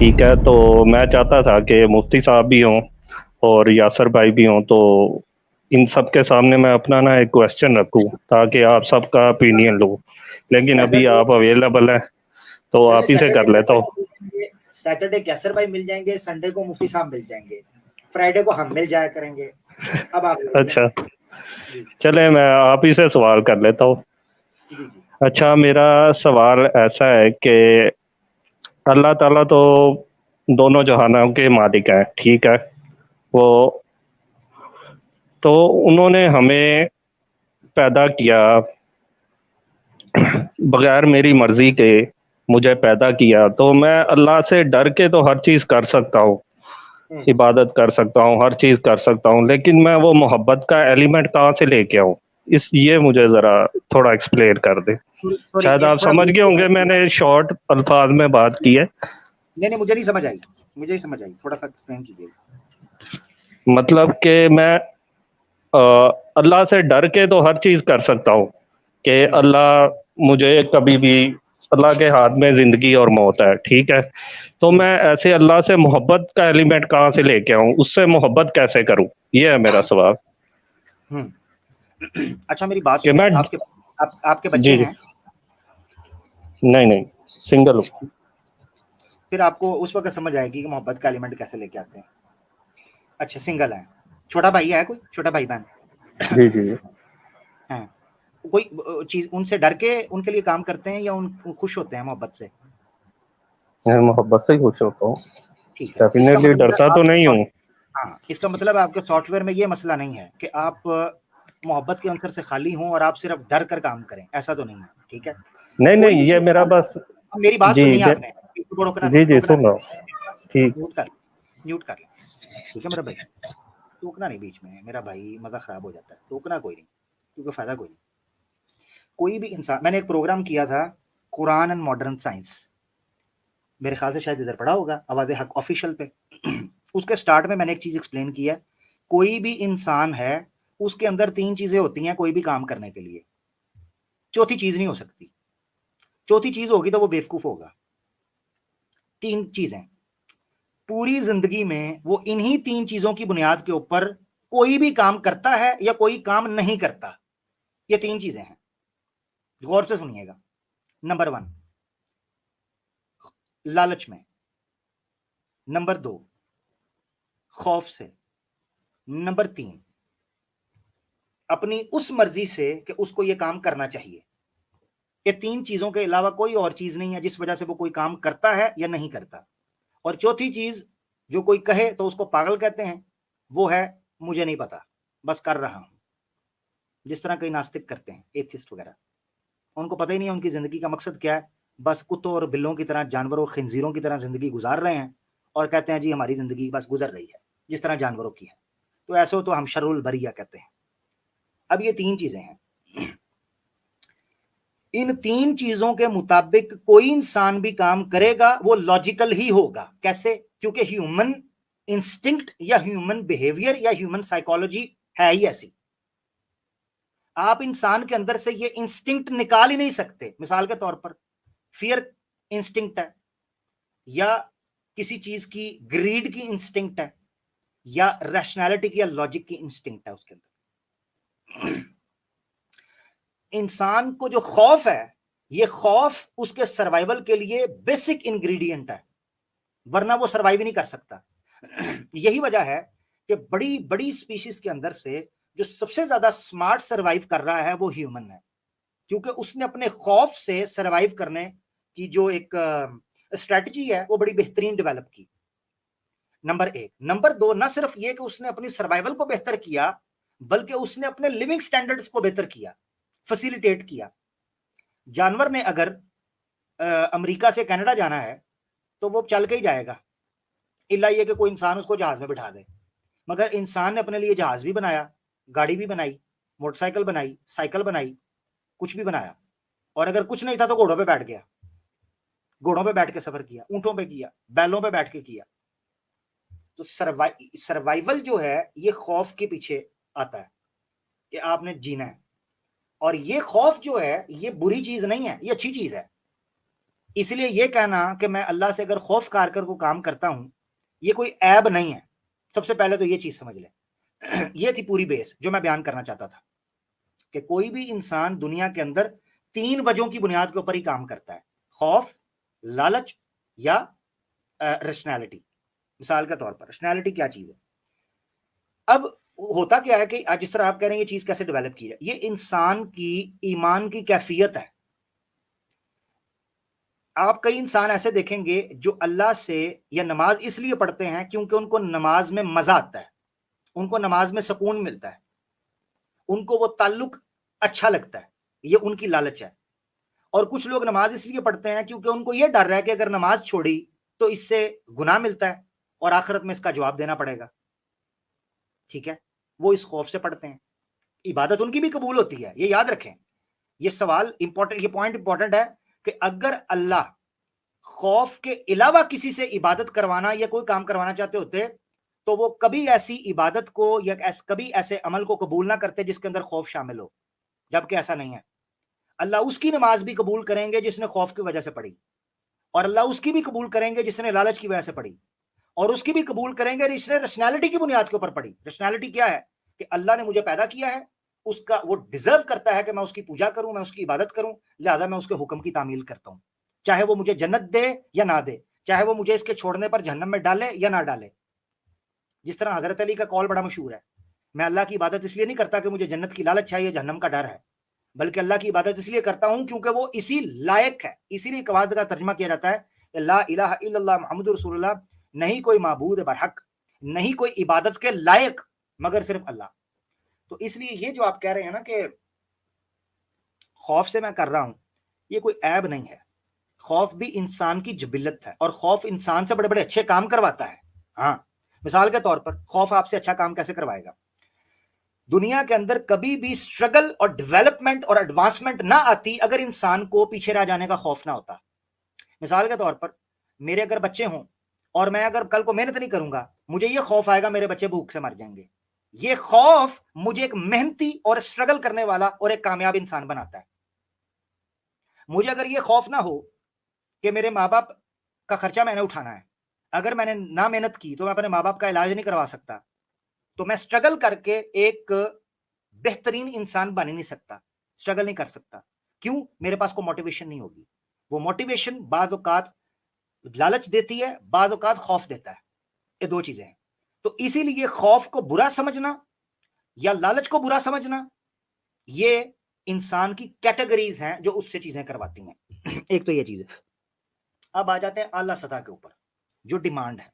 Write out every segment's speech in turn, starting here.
ٹھیک ہے، تو میں چاہتا تھا کہ مفتی صاحب بھی ہوں اور یاسر بھائی بھی ہوں، تو ان سب کے سامنے میں اپنا نا ایک کوشچن رکھوں تاکہ آپ سب کا اوپینین لوں، لیکن ابھی سیٹرڈے آپ اویلیبل ہیں تو آپ ہی سے کر لیتا ہوں۔ سیٹرڈے کیسر بھائی مل جائیں گے، سنڈے کو مفتی صاحب مل جائیں گے، فرائیڈے کو ہم مل جایا کریں گے۔ اب آپ اچھا جی چلے میں آپ ہی سے سوال کر لیتا ہوں۔ جی جی اچھا، میرا سوال ایسا ہے کہ اللہ تعالیٰ تو دونوں جہانوں کے مالک ہیں، ٹھیک ہے، وہ تو انہوں نے ہمیں پیدا کیا بغیر میری مرضی کے، مجھے پیدا کیا، تو میں اللہ سے ڈر کے تو ہر چیز کر سکتا ہوں، عبادت کر سکتا ہوں، ہر چیز کر سکتا ہوں، لیکن میں وہ محبت کا ایلیمنٹ کہاں سے لے کے آؤں؟ یہ مجھے ذرا تھوڑا ایکسپلین کر دیں۔ سوری شاید آپ تھوڑا سمجھ گئے ہوں گے، میں نے شارٹ الفاظ میں بات کی ہے۔ نہیں مجھے نہیں سمجھ آئی، مجھے نہیں سمجھ آئی، تھوڑا سا ایکسپلین کیجیے۔ مطلب کہ میں اللہ سے ڈر کے تو ہر چیز کر سکتا ہوں کہ اللہ مجھے کبھی بھی، اللہ کے ہاتھ میں زندگی اور موت ہے، ٹھیک ہے، تو میں ایسے اللہ سے محبت کا ایلیمنٹ کہاں سے لے کے آؤں؟ اس سے محبت کیسے کروں؟ یہ ہے میرا سوال۔ اچھا میری بات کہ سنیں، میں آپ کے بچے جی ہیں؟ نہیں سنگل ہوں۔ پھر آپ کو اس وقت سمجھ آئے گی کہ محبت کا ایلیمنٹ کیسے لے کے آتے ہیں۔ اچھا سنگل ہے، چھوٹا بھائی ہے کوئی، چھوٹا بھائی بہن؟ جی ہاں، کوئی چیز ان سے ڈر کے ان کے لیے کام کرتے ہیں یا ان خوش ہوتے ہیں محبت سے؟ میں محبت سے ہی خوش ہوتا ہوں، ٹھیک ہے، اس کا ڈیفینیٹلی مطلب ڈرتا تو نہیں ہوں۔ ہاں، اس کا مطلب آپ کے سافٹ ویئر میں یہ مسئلہ نہیں ہے کہ آپ محبت کے عنصر سے خالی ہوں اور آپ صرف ڈر کر کام کریں، ایسا تو نہیں ہے، ٹھیک ہے؟ کوئی نہیں، بھی یہ میرا بس میری بات جی سنی ہے آپ نے، روکنا نہیں، جی روکنا سن رہا نہیں، ہوں، ٹھیک۔ میوٹ کر لیں، ٹھیک ہے میرا بھائی، روکنا نہیں بیچ میں، میرا بھائی مزہ خراب ہو جاتا ہے، روکنا کوئی نہیں کیونکہ فائدہ کوئی نہیں۔ کوئی بھی انسان، میں نے ایک پروگرام کیا تھا قرآن اینڈ ماڈرن سائنس، میرے خیال سے شاید ادھر پڑا ہوگا آواز حق آفیشیل پہ۔ اس کے سٹارٹ میں نے ایک چیز ایکسپلین کی ہے، کوئی بھی انسان ہے اس کے اندر 3 چیزیں ہوتی ہیں کوئی بھی کام کرنے کے لیے، چوتھی چیز نہیں ہو سکتی، چوتھی چیز ہوگی تو وہ بیوقوف ہوگا۔ 3 چیزیں پوری زندگی میں، وہ انہی 3 چیزوں کی بنیاد کے اوپر کوئی بھی کام کرتا ہے یا کوئی کام نہیں کرتا، یہ 3 چیزیں ہیں، غور سے سنیے گا۔ نمبر 1 لالچ میں، نمبر 2 خوف سے، نمبر 3 اپنی اس مرضی سے کہ اس کو یہ کام کرنا چاہیے۔ یہ 3 چیزوں کے علاوہ کوئی اور چیز نہیں ہے جس وجہ سے وہ کوئی کام کرتا ہے یا نہیں کرتا۔ اور چوتھی چیز جو کوئی کہے تو اس کو پاگل کہتے ہیں، وہ ہے مجھے نہیں پتا، بس کر رہا ہوں، جس طرح کئی ناستک کرتے ہیں، ایتھسٹ وغیرہ، ان کو پتہ ہی نہیں ہے ان کی زندگی کا مقصد کیا ہے، بس کتوں اور بلوں کی طرح، جانوروں خنزیروں کی طرح زندگی گزار رہے ہیں اور کہتے ہیں جی ہماری زندگی بس گزر رہی ہے جس طرح جانوروں کی ہے، تو ایسے ہو تو ہم شر البریہ کہتے ہیں۔ اب یہ 3 چیزیں ہیں، ان 3 چیزوں کے مطابق کوئی انسان بھی کام کرے گا وہ لاجیکل ہی ہوگا۔ کیسے؟ کیونکہ ہیومن انسٹنکٹ یا ہیومن بیہیویئر یا ہیومن سائیکالوجی ہے ہی ایسی، آپ انسان کے اندر سے یہ انسٹنکٹ نکال ہی نہیں سکتے۔ مثال کے طور پر فیئر انسٹنکٹ ہے، یا کسی چیز کی گریڈ کی انسٹنکٹ ہے، یا ریشنالٹی کی یا لاجک کی انسٹنکٹ ہے اس کے اندر۔ انسان کو جو خوف ہے، یہ خوف اس کے سروائیول کے لیے بیسک انگریڈینٹ ہے، ورنہ وہ سروائیو نہیں کر سکتا۔ یہی وجہ ہے کہ بڑی بڑی سپیشیز کے اندر سے جو سب سے زیادہ سمارٹ سروائیو کر رہا ہے وہ ہیومن ہے، کیونکہ اس نے اپنے خوف سے سروائیو کرنے کی جو ایک اسٹریٹجی ہے وہ بڑی بہترین ڈیولپ کی۔ نمبر 1۔ نمبر 2، نہ صرف یہ کہ اس نے اپنی سروائیول کو بہتر کیا، بلکہ اس نے اپنے لیونگ سٹینڈرڈز کو بہتر کیا، فیسیلیٹیٹ کیا۔ جانور نے اگر امریکہ سے کینیڈا جانا ہے تو وہ چل کے ہی جائے گا، الا یہ کہ کوئی انسان اس کو جہاز میں بٹھا دے، مگر انسان نے اپنے لیے جہاز بھی بنایا، گاڑی بھی بنائی، موٹر سائیکل بنائی، سائیکل بنائی، کچھ بھی بنایا، اور اگر کچھ نہیں تھا تو گھوڑوں پہ بیٹھ گیا، گھوڑوں پہ بیٹھ کے سفر کیا، اونٹوں پہ کیا، بیلوں پہ بیٹھ کے کیا۔ تو سروائیول جو ہے یہ خوف کے پیچھے آتا ہے کہ آپ نے جینا ہے، اور یہ خوف جو ہے یہ بری چیز نہیں ہے، یہ اچھی چیز ہے۔ اس لیے یہ کہنا کہ میں اللہ سے اگر خوف کار کر کو کام کرتا ہوں یہ کوئی عیب نہیں ہے. سب سے پہلے تو یہ چیز سمجھ لیں. یہ تھی پوری بیس جو میں بیان کرنا چاہتا تھا کہ کوئی بھی انسان دنیا کے اندر 3 وجہوں کی بنیاد کے اوپر ہی کام کرتا ہے: خوف، لالچ یا ریشنالٹی. مثال کے طور پر ریشنالٹی کیا چیز ہے؟ اب ہوتا کیا ہے کہ جس طرح آپ کہہ رہے ہیں یہ چیز کیسے ڈیولپ کی جائے، یہ انسان کی ایمان کی کیفیت ہے. آپ کئی انسان ایسے دیکھیں گے جو اللہ سے یا نماز اس لیے پڑھتے ہیں کیونکہ ان کو نماز میں مزہ آتا ہے، ان کو نماز میں سکون ملتا ہے، ان کو وہ تعلق اچھا لگتا ہے، یہ ان کی لالچ ہے. اور کچھ لوگ نماز اس لیے پڑھتے ہیں کیونکہ ان کو یہ ڈر ہے کہ اگر نماز چھوڑی تو اس سے گناہ ملتا ہے اور آخرت میں اس کا جواب دینا پڑے گا. ٹھیک ہے، وہ اس خوف سے پڑھتے ہیں. عبادت ان کی بھی قبول ہوتی ہے، یہ یاد رکھیں. یہ سوال امپورٹنٹ، یہ پوائنٹ امپورٹنٹ ہے کہ اگر اللہ خوف کے علاوہ کسی سے عبادت کروانا یا کوئی کام کروانا چاہتے ہوتے تو وہ کبھی ایسی عبادت کو یا کبھی ایسے عمل کو قبول نہ کرتے جس کے اندر خوف شامل ہو، جبکہ ایسا نہیں ہے. اللہ اس کی نماز بھی قبول کریں گے جس نے خوف کی وجہ سے پڑھی، اور اللہ اس کی بھی قبول کریں گے جس نے لالچ کی وجہ سے پڑھی، اور اس کی بھی قبول کریں گے جس نے ریشنالٹی کی بنیاد کے اوپر پڑھی. ریشنالٹی کیا ہے؟ کہ اللہ نے مجھے پیدا کیا ہے، اس کا وہ ڈیزرو کرتا ہے کہ میں اس کی پوجا کروں، میں اس کی عبادت کروں، لہذا میں اس کے حکم کی تعمیل کرتا ہوں، چاہے وہ مجھے جنت دے یا نہ دے، چاہے وہ مجھے اس کے چھوڑنے پر جہنم میں ڈالے یا نہ ڈالے. جس طرح حضرت علی کا قول بڑا مشہور ہے، میں اللہ کی عبادت اس لیے نہیں کرتا کہ مجھے جنت کی لالچ ہے یا جہنم کا ڈر ہے، بلکہ اللہ کی عبادت اس لیے کرتا ہوں کیونکہ وہ اسی لائق ہے. اسی لیے قواعد کا ترجمہ کیا جاتا ہے کہ لا الہ الا اللہ محمد رسول اللہ، نہیں کوئی معبود برحق، نہیں کوئی عبادت کے لائق مگر صرف اللہ. تو اس لیے یہ جو آپ کہہ رہے ہیں نا کہ خوف سے میں کر رہا ہوں، یہ کوئی عیب نہیں ہے. خوف بھی انسان کی جبلت ہے، اور خوف انسان سے بڑے بڑے اچھے کام کرواتا ہے. ہاں، مثال کے طور پر خوف آپ سے اچھا کام کیسے کروائے گا؟ دنیا کے اندر کبھی بھی سٹرگل اور ڈیولپمنٹ اور ایڈوانسمنٹ نہ آتی اگر انسان کو پیچھے رہ جانے کا خوف نہ ہوتا. مثال کے طور پر میرے اگر بچے ہوں اور میں اگر کل کو محنت نہیں کروں گا، مجھے یہ خوف آئے گا میرے بچے بھوک سے مر جائیں گے. یہ خوف مجھے ایک محنتی اور سٹرگل کرنے والا اور ایک کامیاب انسان بناتا ہے. مجھے اگر یہ خوف نہ ہو کہ میرے ماں باپ کا خرچہ میں نے اٹھانا ہے، اگر میں نے نہ محنت کی تو میں اپنے ماں باپ کا علاج نہیں کروا سکتا، تو میں سٹرگل کر کے ایک بہترین انسان بن ہی نہیں سکتا، سٹرگل نہیں کر سکتا. کیوں؟ میرے پاس کوئی موٹیویشن نہیں ہوگی. وہ موٹیویشن بعض اوقات لالچ دیتی ہے، بعض اوقات خوف دیتا ہے. یہ دو چیزیں ہیں. تو اسی لیے خوف کو برا سمجھنا یا لالچ کو برا سمجھنا یہ انسان کی کیٹیگریز ہیں جو اس سے چیزیں کرواتی ہیں. ایک تو یہ چیز ہے. اب آ جاتے ہیں اعلیٰ سطح کے اوپر جو ڈیمانڈ ہے،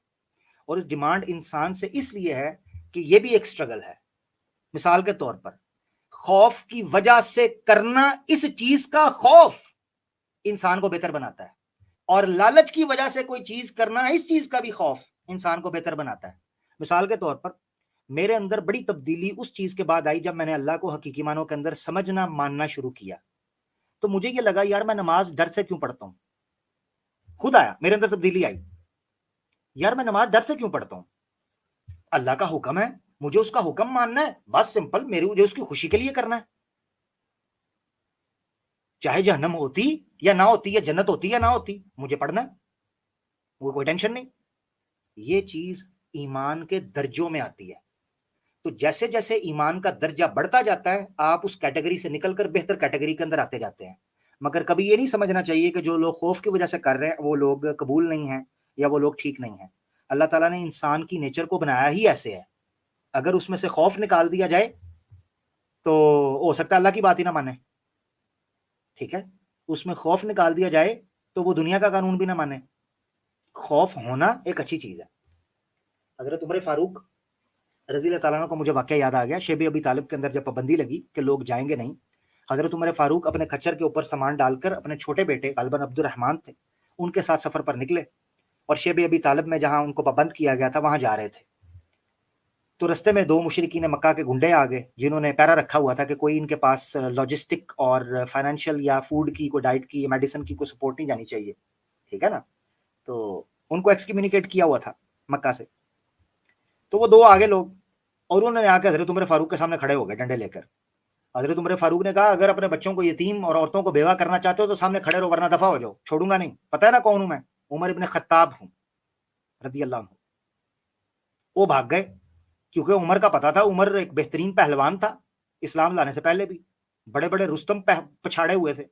اور اس ڈیمانڈ انسان سے اس لیے ہے کہ یہ بھی ایک سٹرگل ہے. مثال کے طور پر خوف کی وجہ سے کرنا اس چیز کا خوف انسان کو بہتر بناتا ہے، اور لالچ کی وجہ سے کوئی چیز کرنا اس چیز کا بھی خوف انسان کو بہتر بناتا ہے. مثال کے طور پر میرے اندر بڑی تبدیلی اس چیز کے بعد آئی جب میں نے اللہ کو حقیقی معنوں کے اندر سمجھنا ماننا شروع کیا. تو مجھے یہ لگا یار میں نماز ڈر سے کیوں پڑھتا ہوں. خود آیا میرے اندر تبدیلی آئی، یار میں نماز ڈر سے کیوں پڑھتا ہوں؟ اللہ کا حکم ہے، مجھے اس کا حکم ماننا ہے، بس سمپل، مجھے اس کی خوشی کے لیے کرنا ہے. چاہے جہنم ہوتی یا نہ ہوتی، یا جنت ہوتی یا نہ ہوتی، مجھے پڑھنا ہے، وہ کوئی ٹینشن نہیں. یہ چیز ایمان کے درجوں میں آتی ہے. تو جیسے جیسے ایمان کا درجہ بڑھتا جاتا ہے آپ اس کیٹیگری سے نکل کر بہتر کیٹیگری کے اندر آتے جاتے ہیں. مگر کبھی یہ نہیں سمجھنا چاہیے کہ جو لوگ خوف کی وجہ سے کر رہے ہیں وہ لوگ قبول نہیں ہیں یا وہ لوگ ٹھیک نہیں ہیں. اللہ تعالیٰ نے انسان کی نیچر کو بنایا ہی ایسے ہے. اگر اس میں سے خوف نکال دیا جائے تو ہو سکتا ہے اللہ کی بات ہی نہ مانے. ٹھیک ہے، اس میں خوف نکال دیا جائے تو وہ دنیا کا قانون بھی نہ مانے. خوف ہونا ایک اچھی چیز ہے. حضرت عمر فاروق رضی اللہ تعالیٰ عنہ کو مجھے واقعہ یاد آ گیا. شیب ابی طالب کے اندر جب پابندی لگی کہ لوگ جائیں گے نہیں، حضرت عمر فاروق اپنے کھچر کے اوپر سامان ڈال کر اپنے چھوٹے بیٹے غالباً عبد الرحمان تھے ان کے ساتھ سفر پر نکلے، اور شیب ابی طالب میں جہاں ان کو پابند کیا گیا تھا وہاں جا رہے تھے. تو رستے میں 2 مشرکین مکہ کے گنڈے آ گئے جنہوں نے پیرا رکھا ہوا تھا کہ کوئی ان کے پاس لاجسٹک اور فائنینشیل یا فوڈ کی، کوئی ڈائٹ کی، میڈیسن کی کوئی سپورٹ نہیں جانی چاہیے. ٹھیک ہے نا، تو ان کو ایکسکمیونیکیٹ کیا ہوا تھا مکہ سے. تو وہ 2 آگے لوگ، اور انہوں نے آ کے حضرت عمر فاروق کے سامنے کھڑے ہو گئے ڈنڈے لے کر. حضرت عمر فاروق نے کہا اگر اپنے بچوں کو یتیم اور عورتوں کو بیوہ کرنا چاہتے ہو تو سامنے کھڑے رہو ورنہ دفع ہو جاؤ, چھوڑوں گا نہیں. پتہ ہے نا کون ہوں میں؟ عمر ابن خطاب ہوں رضی اللہ عنہ. وہ بھاگ گئے کیونکہ عمر کا پتا تھا, عمر ایک بہترین پہلوان تھا اسلام لانے سے پہلے بھی, بڑے بڑے رستم پچھاڑے ہوئے تھے.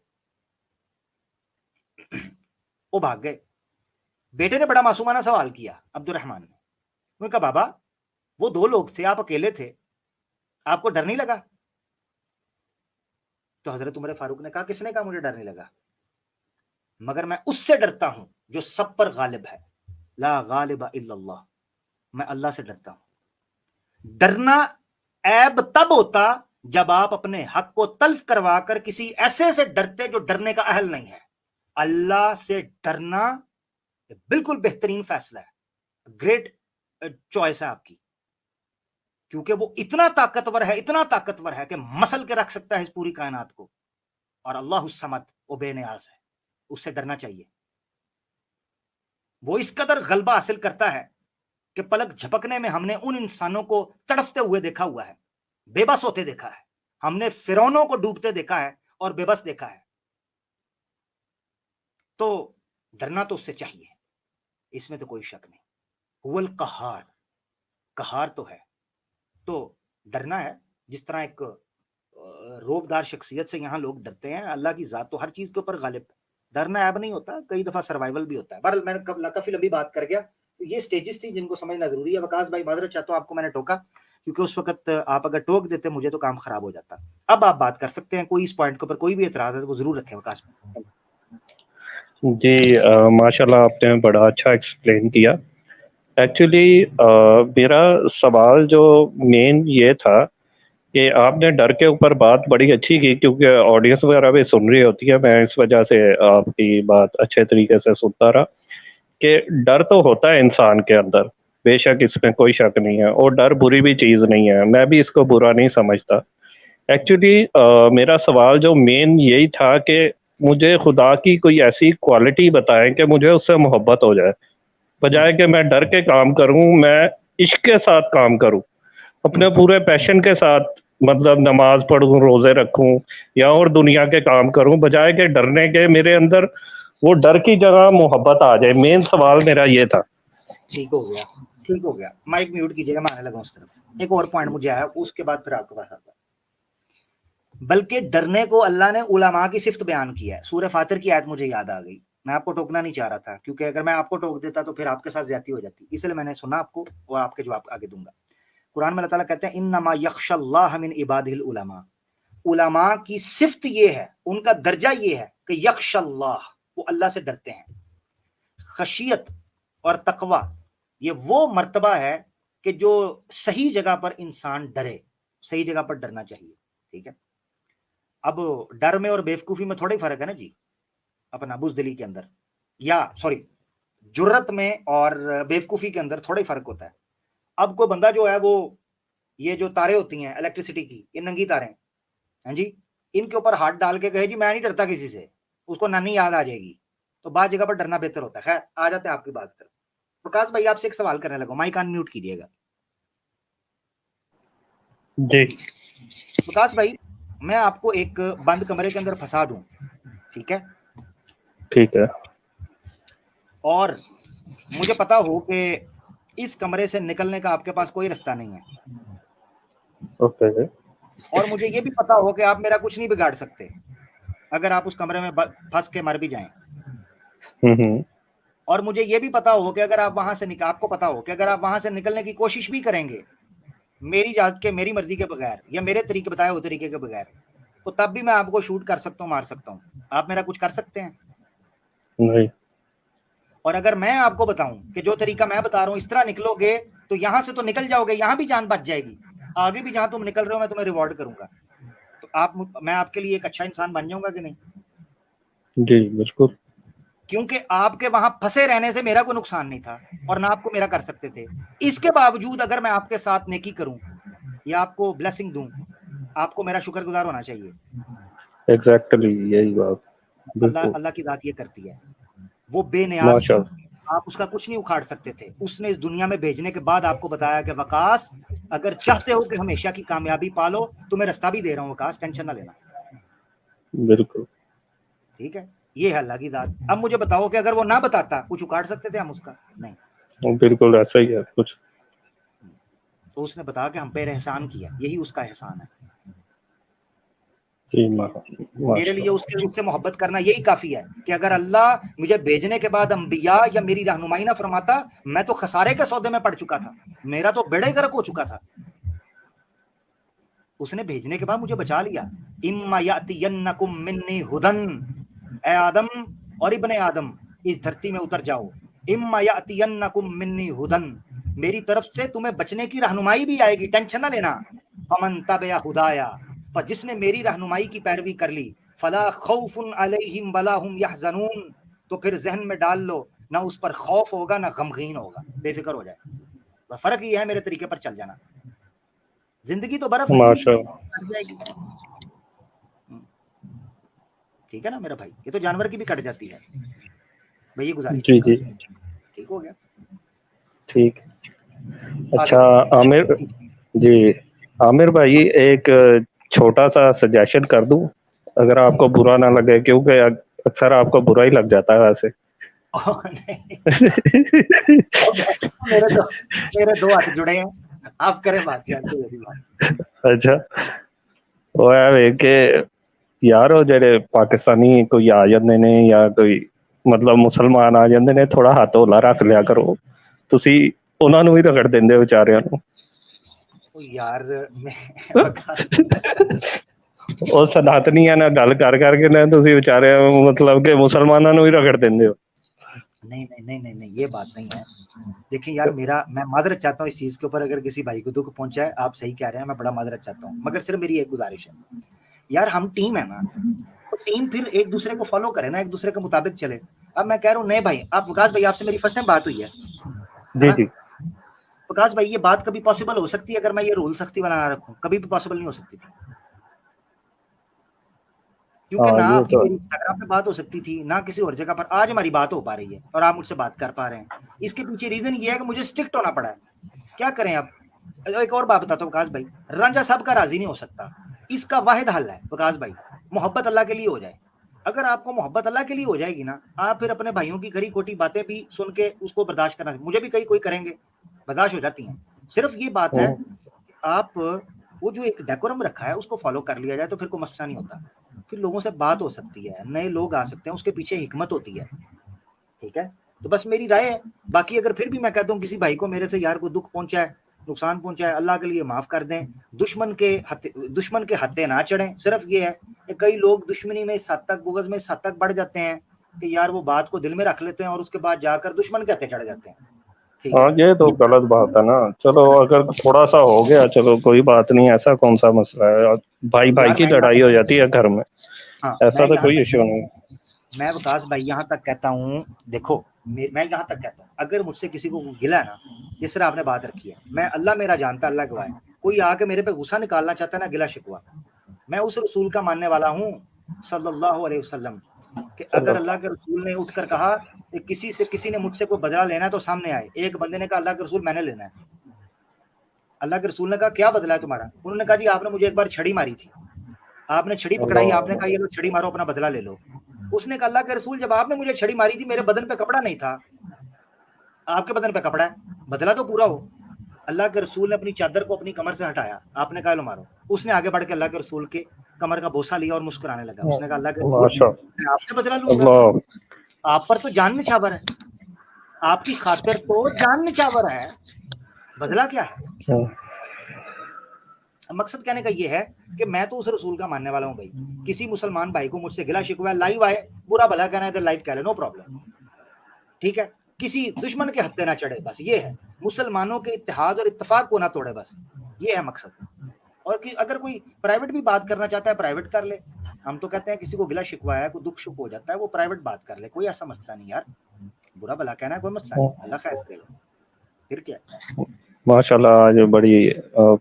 وہ بھاگ گئے. بیٹے نے بڑا معصومانہ سوال کیا عبد الرحمن نے. انہوں نے کہا بابا وہ 2 لوگ تھے, آپ اکیلے تھے, آپ کو ڈر نہیں لگا؟ تو حضرت عمر فاروق نے کہا کس نے کہا مجھے ڈر نہیں لگا, مگر میں اس سے ڈرتا ہوں جو سب پر غالب ہے, لا غالب الا اللہ, میں اللہ سے ڈرتا ہوں. ڈرنا عیب تب ہوتا جب آپ اپنے حق کو تلف کروا کر کسی ایسے سے ڈرتے جو ڈرنے کا اہل نہیں ہے. اللہ سے ڈرنا بالکل بہترین فیصلہ ہے, گریٹ چوائس ہے آپ کی, کیونکہ وہ اتنا طاقتور ہے کہ مسل کے رکھ سکتا ہے اس پوری کائنات کو. اور اللہ الصمد, وہ بے نیاز ہے, اس سے ڈرنا چاہیے. وہ اس قدر غلبہ حاصل کرتا ہے کہ پلک جھپکنے میں ہم نے ان انسانوں کو تڑفتے ہوئے دیکھا ہوا ہے, بے بس ہوتے دیکھا ہے. ہم نے فرعونوں کو ڈوبتے دیکھا ہے اور بے بس دیکھا ہے. تو ڈرنا تو اس سے چاہیے, اس میں تو کوئی شک نہیں. هو القہار, قہار تو ہے, تو ڈرنا ہے. جس طرح ایک روبدار شخصیت سے یہاں لوگ ڈرتے ہیں, اللہ کی ذات تو ہر چیز کے اوپر غالب ہے. ڈرنا عیب نہیں ہوتا, کئی دفعہ سروائیول بھی ہوتا ہے. بہرحال میں نے کافی لمبی بات کر گیا, یہ سٹیجز تھی جن کو سمجھنا ضروری ہے. وقاص بھائی معذرت چاہتا ہوں آپ کو میں نے ٹوکا, کیونکہ اس وقت آپ اگر ٹوک دیتے مجھے تو کام خراب ہو جاتا. اب آپ بات کر سکتے ہیں, کوئی اس پوائنٹ کے اوپر کوئی بھی اعتراض ہے تو وہ ضرور رکھیں وقاص بھائی. جی ماشاء اللہ آپ نے بڑا اچھا ایکسپلین کیا. ایکچولی میرا سوال جو مین یہ تھا کہ آپ نے ڈر کے اوپر بات بڑی اچھی کی, کیونکہ آڈینس وغیرہ بھی سن رہی ہوتی ہے, میں اس وجہ سے آپ کی بات اچھے طریقے سے سنتا رہا. کہ ڈر تو ہوتا ہے انسان کے اندر, بے شک اس میں کوئی شک نہیں ہے, اور ڈر بری بھی چیز نہیں ہے, میں بھی اس کو برا نہیں سمجھتا. ایکچولی میرا سوال جو مین یہی تھا کہ مجھے خدا کی کوئی ایسی کوالٹی بتائیں کہ مجھے اس سے محبت ہو جائے, بجائے کہ میں ڈر کے کام کروں, میں عشق کے ساتھ کام کروں, اپنے پورے پیشن کے ساتھ, مطلب نماز پڑھوں, روزے رکھوں یا اور دنیا کے کام کروں, بجائے کہ ڈرنے کے میرے اندر وہ ڈر کی جگہ محبت آ جائے. مین سوال میرا یہ تھا. ٹھیک ہو گیا. مائک میوٹ کیجیے گا, میں آنے لگا اس طرف. ایک اور پوائنٹ مجھے آیا, اس کے بعد پھر آپ کے پاس آتا. بلکہ ڈرنے کو اللہ نے علماء کی صفت بیان کی ہے. سورہ فاطر کی آیت مجھے یاد آ گئی, میں آپ کو ٹوکنا نہیں چاہ رہا تھا, کیونکہ اگر میں آپ کو ٹوک دیتا تو پھر آپ کے ساتھ زیادتی ہو جاتی, اس لیے میں نے سنا آپ کو اور آپ کے جواب آگے دوں گا. قرآن میں اللہ تعالیٰ کہتے ہیں انما یخشى اللہ من عبادہ العلماء. علماء کی صفت یہ ہے, ان کا درجہ یہ ہے کہ یخشى اللہ, وہ اللہ سے ڈرتے ہیں. خشیت اور تقوی یہ وہ مرتبہ ہے کہ جو صحیح جگہ پر انسان ڈرے, صحیح جگہ پر ڈرنا چاہیے. ٹھیک ہے, اب ڈر میں اور بیوقوفی میں تھوڑا ہی فرق ہے نا جی, اپنا بزدلی کے اندر, یا سوری جرت میں اور بیوقوفی کے اندر تھوڑا ہی فرق ہوتا ہے. اب کوئی بندہ جو ہے وہ یہ جو تاریں ہوتی ہیں الیکٹریسٹی کی, یہ ننگی تاریں ہیں جی, ان کے اوپر ہاتھ ڈال کے کہے جی میں نہیں ڈرتا کسی سے, اس کو نانی یاد آ جائے گی, تو بعض جگہ پر ڈرنا بہتر ہوتا ہے. خیر آ جاتے ہیں آپ کی بات کر. وقاص بھائی آپ سے ایک سوال کرنے لگا, مائک آن میوٹ کیجیے گا. جی وقاص بھائی میں آپ کو ایک بند کمرے کے اندر پھنسا دوں, ٹھیک ہے, ٹھیک ہے, اور مجھے پتا ہو کہ اس کمرے سے نکلنے کا آپ کے پاس کوئی رستہ نہیں ہے, اوکے, اور مجھے یہ بھی پتا ہو کہ آپ میرا کچھ نہیں بگاڑ سکتے اگر آپ اس کمرے میں پھنس کے مر بھی جائیں, اور مجھے یہ بھی پتا ہو کہ اگر آپ وہاں سے آپ کو پتا ہو کہ اگر آپ وہاں سے نکلنے کی کوشش بھی کریں گے میری اجازت کے, میری مرضی کے بغیر, یا میرے طریقے بتائے ہوئے طریقے کے بغیر, تو تب بھی میں آپ کو شوٹ کر سکتا ہوں, مار سکتا ہوں. آپ میرا کچھ کر سکتے ہیں؟ نہیں. اور اگر میں آپ کو بتاؤں کہ جو طریقہ میں بتا رہا ہوں اس طرح نکلو گے تو یہاں سے تو نکل جاؤ گے, یہاں بھی جان بچ جائے گی, آگے بھی جہاں تم نکل رہے ہو میں تمہیں ریوارڈ کروں گا, تو میں آپ کے لیے ایک اچھا انسان بن جاؤں گا کہ نہیں؟ جی بالکل. کیونکہ آپ کے وہاں پھنسے رہنے سے میرا کوئی نقصان نہیں تھا اور نہ آپ کو میرا کر سکتے تھے. اس کے باوجود اگر میں آپ کے ساتھ نیکی کروں یا آپ کو بلیسنگ دوں, آپ کو میرا شکر گزار ہونا چاہیے. ایگزیکٹلی یہی بات, بالکل. اللہ کی ذات یہ کرتی ہے, وہ بے نیاز ماشاء تھی, اللہ. آپ اس کا کچھ نہیں اکھاڑ سکتے تھے. اس نے اس دنیا میں بھیجنے کے بعد آپ کو بتایا کہ وقاص اگر چاہتے ہو کہ ہمیشہ کی کامیابی پالو تو میں رستہ بھی دے رہا ہوں وقاص, ٹینشن نہ لینا. بالکل ٹھیک ہے, یہ ہے اللہ کی ذات. اب مجھے بتاؤ کہ اگر وہ نہ بتاتا کچھ اکھاڑ سکتے تھے ہم اس کا؟ نہیں. بالکل ایسا ہی ہے کچھ. تو اس نے بتا کہ ہم پہ احسان کیا, یہی اس کا احسان ہے. میرے لیے اس سے محبت کرنا یہی کافی ہے کہ اگر اللہ مجھے بھیجنے کے بعد انبیاء یا میری رہنمائی نہ فرماتا, میں تو خسارے کے سودے میں پڑ چکا تھا, میرا تو بیڑا ہی غرق ہو چکا تھا. اس نے بھیجنے کے بعد مجھے بچا لیا. اما یاتینکم منی ہدن, اے آدم اور ابن آدم اس دھرتی میں اتر جاؤ. اما یاتینکم منی ہدن, میری طرف سے تمہیں بچنے کی رہنمائی بھی آئے گی, ٹینشن نہ لینا. فمن تبع ہدایا, پر جس نے میری رہنمائی کی پیروی کر لی, فلا خوف علیہم ولا هم یحزنون, تو پھر ذہن میں ڈال لو نہ اس پر خوف ہوگا نہ غمگین ہوگا, بے فکر ہو جائے. فرق یہ ہے میرے طریقے پر چل جانا. زندگی تو برف ہے, جائے گی. ٹھیک ہے نا میرا بھائی, یہ تو جانور کی بھی کٹ جاتی ہے بھائی, یہ گزارش. جی جی ٹھیک ہو گیا, ٹھیک. اچھا عامر جی, عامر بھائی ایک چھوٹا سا سجیشن کر دوں اگر آپ کو برا نہ لگے, کیونکہ اکثر آپ کو برا ہی لگ جاتا ہے ویسے. میرے دو ہاتھ جڑے ہیں, آپ کریں بات یار. اچھا وہ ہے کہ یار وہ جڑے پاکستانی کوئی آ جاندے نے یا کوئی مطلب مسلمان آ جاندے نے, تھوڑا ہاتھ ہولا رکھ لیا کرو, تسی انہاں نوں ہی رگڑ دیندے بیچاریاں نوں. یار وہ سناتنیاں نال گل کر کے نا تسی بیچارے مطلب کہ مسلماناں نوں ہی رگڑ دیندے ہو. نہیں, یہ بات نہیں ہے. دیکھیں یار, میں معذرت چاہتا ہوں اس چیز کے اوپر, اگر کسی بھائی کو دکھ پہنچا ہے, آپ صحیح کہہ رہے ہیں, میں بڑا معذرت چاہتا ہوں, مگر صرف میری ایک گزارش ہے یار, ہم ٹیم ہے نا, ٹیم پھر ایک دوسرے کو فالو کرے نا, ایک دوسرے کے مطابق چلے. اب میں کہہ رہا ہوں نہیں بھائی, آپ وکاس بھائی آپ سے میری فرسٹ ٹائم بات ہوئی ہے نا وکاس بھائی, یہ بات کبھی پاسبل ہو سکتی ہے اگر میں یہ رول سختی والا نہ رکھوں؟ کبھی بھی پاسبل نہیں ہو سکتی تھی, کیونکہ نہ اپنی میری انسٹاگرام پہ بات ہو سکتی تھی, نہ کسی اور جگہ پر. آج ہماری بات ہو پا رہی ہے اور آپ مجھ سے بات کر پا رہے ہیں. اس کے پیچھے ریزن یہ ہے کہ مجھے اسٹرکٹ ہونا پڑا ہے. کیا کریں اب؟ ایک اور بات بتاتا ہوں وکاس بھائی, رانجھا سب کا راضی نہیں ہو سکتا. اس کا واحد حل ہے وکاس بھائی, محبت اللہ کے لیے ہو جائے. اگر آپ کو محبت اللہ کے لیے ہو جائے گی نا, آپ پھر اپنے بھائیوں کی کھری کھوٹی باتیں بھی سن کے اس کو برداشت کرنا, مجھے بھی کوئی کریں گے, برداشت ہو جاتی ہیں. صرف یہ بات ہے آپ وہ جو ایک ڈیکورم رکھا ہے اس کو فالو کر لیا جائے تو پھر کوئی مسئلہ نہیں ہوتا. پھر لوگوں سے بات ہو سکتی ہے, نئے لوگ آ سکتے ہیں, اس کے پیچھے حکمت ہوتی ہے. ٹھیک ہے, تو بس میری رائے ہے. باقی اگر پھر بھی میں کہتا ہوں کسی بھائی کو میرے سے یار کو دکھ پہنچا ہے, نقصان پہنچا ہے, اللہ کے لیے معاف کر دیں. دشمن کے ہتھے نہ چڑھیں. صرف یہ ہے کہ کئی لوگ دشمنی میں اس حد تک, بغض میں اس حد تک بڑھ جاتے ہیں کہ یار وہ بات کو دل میں رکھ لیتے ہیں اور اس کے بعد جا کر دشمن کے ہتھے چڑھ جاتے ہیں. ہاں یہ تو غلط بات ہے نا. چلو اگر تھوڑا سا ہو گیا چلو کوئی بات نہیں, ایسا کون سا مسئلہ ہے, بھائی بھائی کی لڑائی ہو جاتی ہے گھر میں, ایسا تو کوئی ایشو نہیں. میں وکاس بھائی یہاں تک کہتا ہوں, دیکھو میں یہاں تک کہتا ہوں, اگر مجھ سے کسی کو گلا ہے نا, جس طرح آپ نے بات رکھی ہے, میں اللہ میرا جانتا, اللہ گواہ ہے, کوئی آ کے میرے پہ غصہ نکالنا چاہتا ہے نا, گلا شکوا, میں اس رسول کا ماننے والا ہوں صلی اللہ علیہ وسلم, کہ اگر اللہ کے رسول نے اٹھ کر کہا کہ کسی نے مجھ سے کوئی بدلہ لینا ہے تو سامنے آئے. ایک بندے نے کہا اللہ کے رسول میں نے لینا ہے. اللہ کے رسول نے کہا کیا بدلہ ہے تمہارا؟ انہوں نے کہا جی آپ نے مجھے ایک بار چھڑی ماری تھی, آپ نے چھڑی پکڑائی, آپ نے کہا یہ لو چھڑی مارو, اپنا بدلہ لے لو. اس نے کہا اللہ کے رسول جب آپ نے مجھے چھڑی ماری تھی میرے بدن پہ کپڑا نہیں تھا, آپ کے بدن پہ کپڑا ہے, بدلہ تو پورا ہو. اللہ کے رسول نے اپنی چادر کو اپنی کمر سے ہٹایا, آپ نے کہا لو مارو. اس نے آگے بڑھ کے اللہ کے رسول کے کمر کا بوسہ لیا اور مسکرانے لگا. اس نے کہا اللہ کے رسول میں آپ سے بدلہ لوں گا, آپ پر تو جان نچھاور ہے, آپ کی خاطر تو جان نچھاور ہے, بدلہ کیا ہے؟ مقصد کہنے کا یہ ہے کہ میں تو اس رسول کا ماننے والا ہوں بھائی. کسی مسلمان بھائی کو مجھ سے گلا شکوا ہے, لائیو آئے, برا بھلا کہنا ہے تو لائیو کہہ لے, نو پرابلم. ٹھیک ہے, کسی دشمن کے ہتھے نہ چڑھے, بس یہ ہے. مسلمانوں کے اتحاد اور اتفاق کو نہ توڑے, بس یہ ہے مقصد. اور اگر کوئی پرائیویٹ بھی بات کرنا چاہتا ہے پرائیویٹ کر لے. ہم تو کہتے ہیں کسی کو گلا شکوا ہے, کوئی دکھ شک ہو جاتا ہے, وہ پرائیویٹ بات کر لے, کوئی ایسا مسئلہ نہیں یار. برا بھلا کہنا ہے کوئی مسئلہ نہیں, اللہ خیر کرے گا. پھر کیا ماشاء اللہ, آج بڑی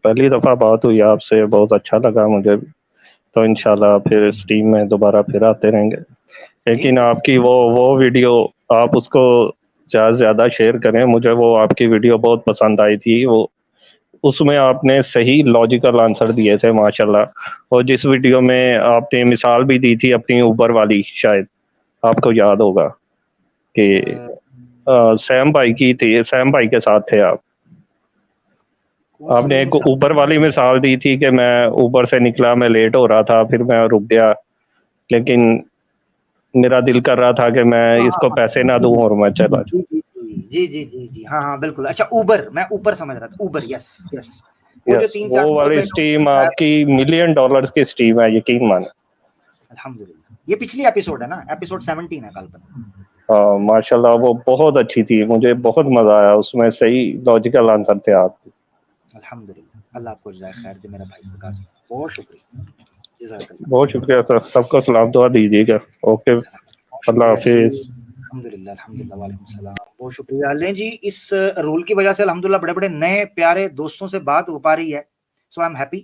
پہلی دفعہ بات ہوئی آپ سے, بہت اچھا لگا مجھے بھی. تو انشاءاللہ پھر اس ٹیم میں دوبارہ پھر آتے رہیں گے. لیکن آپ کی وہ ویڈیو آپ اس کو زیادہ سے زیادہ شیئر کریں. مجھے وہ آپ کی ویڈیو بہت پسند آئی تھی. وہ اس میں آپ نے صحیح لاجیکل آنسر دیے تھے ماشاءاللہ. اور جس ویڈیو میں آپ نے مثال بھی دی تھی اپنی اوبر والی، شاید آپ کو یاد ہوگا کہ سیم بھائی کی تھی، سیم بھائی کے ساتھ تھے آپ نے ایک اوبر والی مثال دی تھی کہ میں اوبر سے نکلا، میں لیٹ ہو رہا تھا، پھر میں رک گیا، لیکن میرا دل کر رہا تھا کہ میں اس کو پیسے نہ دوں اور میں چلا جاؤں. جی جی جی جی ہاں ہاں بالکل. اچھا اوبر، میں اوپر سمجھ رہا تھا. اوبر، یس یس. یس، وہ والی اسٹیم آپ کی $1 ملین کی اسٹیم ہے، یقین مانے. الحمدللہ. یہ پچھلی ایپیسوڈ ہے نا، ایپیسوڈ 17 ہے کالپن. ماشاءاللہ وہ بہت اچھی تھی، مجھے بہت مزہ آیا اس میں. صحیح لاجیکل آنسر تھے آپ. الحمدللہ. اللہ آپ کو جزائے خیر دے میرا بھائی وکاس. بہت شکریہ، جزاک اللہ. بہت شکریہ سر، سب کو سلام دعا دیجیے گا. اوکے، اللہ حافظ. الحمدللہ الحمدللہ. وعلیکم السلام. بہت شکریہ. لیں جی، اس رول کی وجہ سے الحمدللہ بڑے بڑے نئے پیارے دوستوں سے بات ہو پا رہی ہے. سو آئی ایم ہیپی.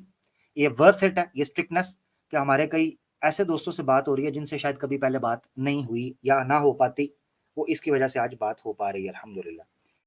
یہ ورتھ اٹ ہے، یہ اسٹرکٹنس، کہ ہمارے کئی ایسے دوستوں سے بات ہو رہی ہے جن سے شاید کبھی پہلے بات نہیں ہوئی یا نہ ہو پاتی. وہ اس کی وجہ سے آج بات ہو پا رہی ہے الحمدللہ.